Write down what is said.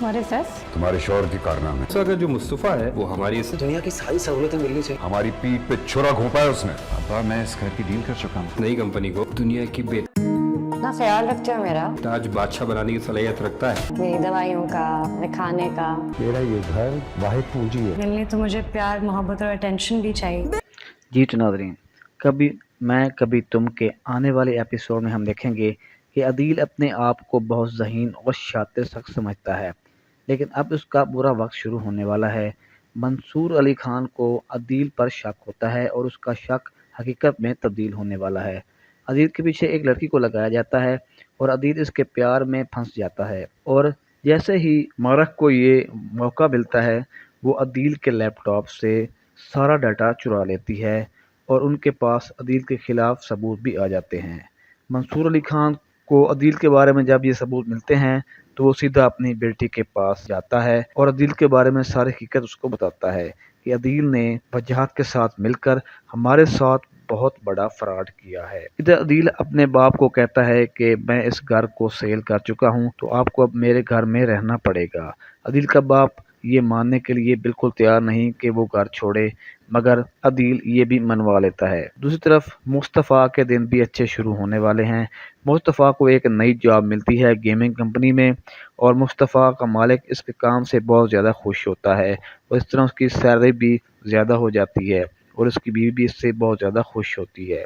What is this? तुम्हारे शौहर की कारनामे। तो अगर जो मुस्तफ़ा है वो हमारी इस दुनिया की सारी सहूलतें मिलनी चाहिए। हमारी पीठ पे छुरा घोंपा है उसने। अब्बा मैं इस घर की डील कर चुका हूँ। नई कंपनी को दुनिया की ना ख्याल रखते हो मेरा, बेताज बादशाह बनाने की सलाहियत रखता है। मेरी दवाइयों का, मेरे खाने का। मेरा ये घर वाहिद पूंजी है। मिलने तो मुझे प्यार, मोहब्बत और अटेंशन भी चाहिए। जी तो नाज़रीन, कभी मैं कभी तुम के आने वाले एपिसोड में हम देखेंगे कि अदील अपने आप को बहुत ज़हीन और शातिर शख्स समझता है, लेकिन अब उसका बुरा वक्त शुरू होने वाला है। मंसूर अली खान को अदील पर शक होता है और उसका शक हकीकत में तब्दील होने वाला है। अदील के पीछे एक लड़की को लगाया जाता है और अदील इसके प्यार में फंस जाता है, और जैसे ही मारक को ये मौका मिलता है वो अदील के लैपटॉप से सारा डाटा चुरा लेती है और उनके पास अदील के ख़िलाफ़ सबूत भी आ जाते हैं। मंसूर अली खान को अदील के बारे में जब ये सबूत मिलते हैं तो वो सीधा अपनी बेटी के पास जाता है और अदील के बारे में सारी हकीकत उसको बताता है कि अदील ने वजाहत के साथ मिलकर हमारे साथ बहुत बड़ा फ्रॉड किया है। इधर अदील अपने बाप को कहता है कि मैं इस घर को सेल कर चुका हूँ, तो आपको अब मेरे घर में रहना पड़ेगा। अदील का बाप ये मानने के लिए बिल्कुल तैयार नहीं कि वो घर छोड़े, मगर अदील ये भी मनवा लेता है। दूसरी तरफ मुस्तफ़ा के दिन भी अच्छे शुरू होने वाले हैं। मुस्तफ़ा को एक नई जॉब मिलती है गेमिंग कंपनी में, और मुस्तफ़ा का मालिक इसके काम से बहुत ज़्यादा खुश होता है और इस तरह उसकी सैलरी भी ज़्यादा हो जाती है और उसकी बीवी भी इससे बहुत ज़्यादा खुश होती है।